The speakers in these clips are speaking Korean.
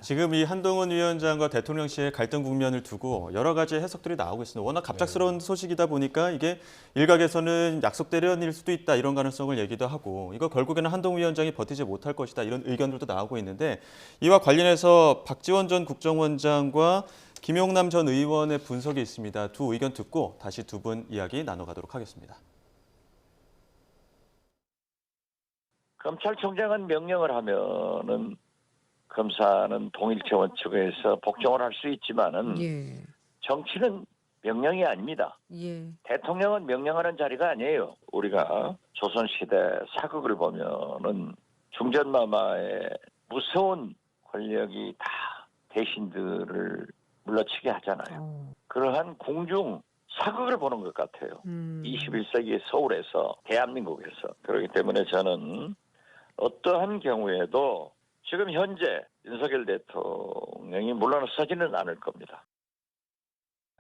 지금 이 한동훈 위원장과 대통령실의 갈등 국면을 두고 여러 가지 해석들이 나오고 있습니다. 워낙 갑작스러운 소식이다 보니까 이게 일각에서는 약속 대련일 수도 있다 이런 가능성을 얘기도 하고 이거 결국에는 한동훈 위원장이 버티지 못할 것이다 이런 의견들도 나오고 있는데 이와 관련해서 박지원 전 국정원장과 김용남 전 의원의 분석이 있습니다. 두 의견 듣고 다시 두 분 이야기 나눠가도록 하겠습니다. 검찰총장은 명령을 하면은 검사는 동일체 원칙에서 복종을 할 수 있지만은 예. 정치는 명령이 아닙니다. 예. 대통령은 명령하는 자리가 아니에요. 우리가 조선시대 사극을 보면은 중전마마의 무서운 권력이 다 대신들을 물러치게 하잖아요. 그러한 궁중 사극을 보는 것 같아요. 21세기 서울에서 대한민국에서. 그렇기 때문에 저는 어떠한 경우에도 지금 현재 윤석열 대통령이 물러서지는 않을 겁니다.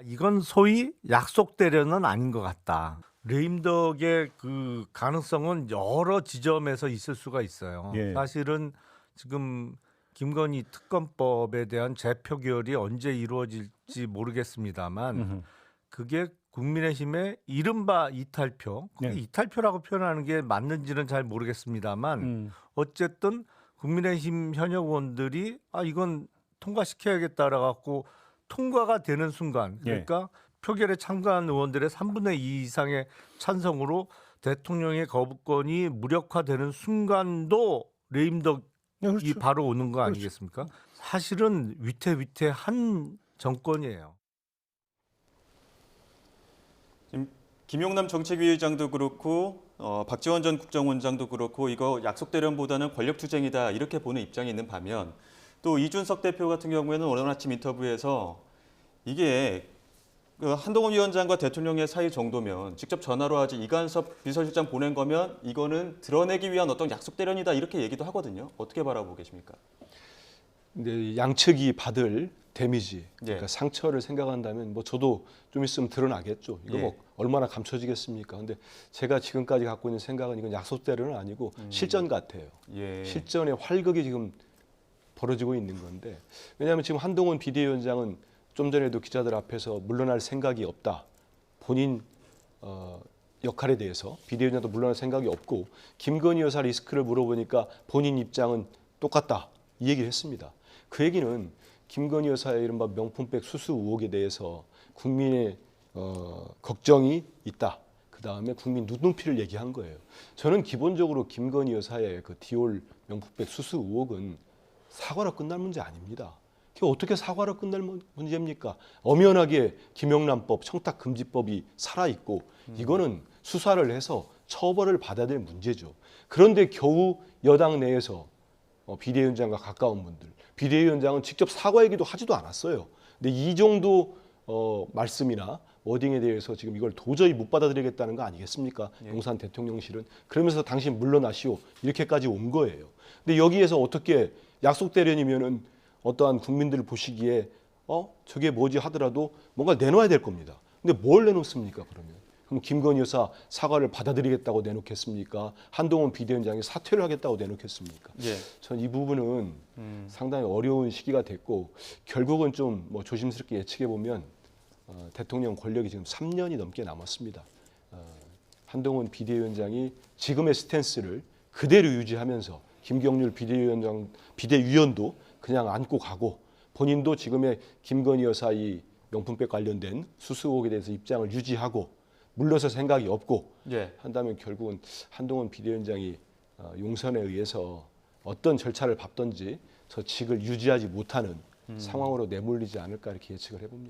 이건 소위 약속 대련은 아닌 것 같다. 레임덕의 그 가능성은 여러 지점에서 있을 수가 있어요. 예. 사실은 지금 김건희 특검법에 대한 재표결이 언제 이루어질지 모르겠습니다만 그게 국민의힘의 이른바 이탈표, 네. 이탈표라고 표현하는 게 맞는지는 잘 모르겠습니다만 어쨌든 국민의힘 현역 의원들이 이건 통과시켜야겠다라 갖고 통과가 되는 순간 그러니까 표결에 참가한 의원들의 3분의 2 이상의 찬성으로 대통령의 거부권이 무력화되는 순간도 레임덕이 그렇죠. 바로 오는 거 아니겠습니까? 사실은 위태위태한 정권이에요. 지금 김용남 정책위의장도 그렇고 박지원 전 국정원장도 그렇고 이거 약속 대련보다는 권력 투쟁이다 이렇게 보는 입장이 있는 반면 또 이준석 대표 같은 경우에는 오늘 아침 인터뷰에서 이게 한동훈 위원장과 대통령의 사이 정도면 직접 전화로 하지 이관섭 비서실장 보낸 거면 이거는 드러내기 위한 어떤 약속 대련이다 이렇게 얘기도 하거든요. 어떻게 바라보고 계십니까? 근데 양측이 받을 데미지, 그러니까 예. 상처를 생각한다면 뭐 저도 좀 있으면 드러나겠죠. 이거 예. 뭐 얼마나 감춰지겠습니까? 근데 제가 지금까지 갖고 있는 생각은 이건 약속대로는 아니고 실전 같아요. 예. 실전의 활극이 지금 벌어지고 있는 건데 왜냐하면 지금 한동훈 비대위원장은 좀 전에도 기자들 앞에서 물러날 생각이 없다. 본인 역할에 대해서 비대위원장도 물러날 생각이 없고 김건희 여사 리스크를 물어보니까 본인 입장은 똑같다. 이 얘기를 했습니다. 그 얘기는 김건희 여사의 이른바 명품백 수수 의혹에 대해서 국민의 걱정이 있다. 그다음에 국민 눈높이를 얘기한 거예요. 저는 기본적으로 김건희 여사의 그 디올 명품백 수수 의혹은 사과로 끝날 문제 아닙니다. 그게 어떻게 사과로 끝날 문제입니까? 엄연하게 김영란법, 청탁금지법이 살아있고 이거는 수사를 해서 처벌을 받아야 될 문제죠. 그런데 겨우 여당 내에서 비대위원장과 가까운 분들, 비대위원장은 직접 사과 얘기도 하지도 않았어요. 근데 이 정도 말씀이나 워딩에 대해서 지금 이걸 도저히 못 받아들이겠다는 거 아니겠습니까? 예. 용산 대통령실은. 그러면서 당신 물러나시오. 이렇게까지 온 거예요. 근데 여기에서 어떻게 약속 대련이면은 어떠한 국민들 보시기에 저게 뭐지 하더라도 뭔가 내놓아야 될 겁니다. 근데 뭘 내놓습니까 그러면? 그럼 김건희 여사 사과를 받아들이겠다고 내놓겠습니까? 한동훈 비대위원장이 사퇴를 하겠다고 내놓겠습니까? 예. 전 이 부분은 상당히 어려운 시기가 됐고 결국은 좀 뭐 조심스럽게 예측해 보면 대통령 권력이 지금 3년이 넘게 남았습니다. 한동훈 비대위원장이 지금의 스탠스를 그대로 유지하면서 김경률 비대위원도 그냥 안고 가고 본인도 지금의 김건희 여사 이 명품백 관련된 수수 의혹에 대해서 입장을 유지하고 물러설 생각이 없고 예. 한다면 결국은 한동훈 비대위원장이 용선에 의해서 어떤 절차를 밟든지 저 직을 유지하지 못하는 상황으로 내몰리지 않을까 이렇게 예측을 해봅니다.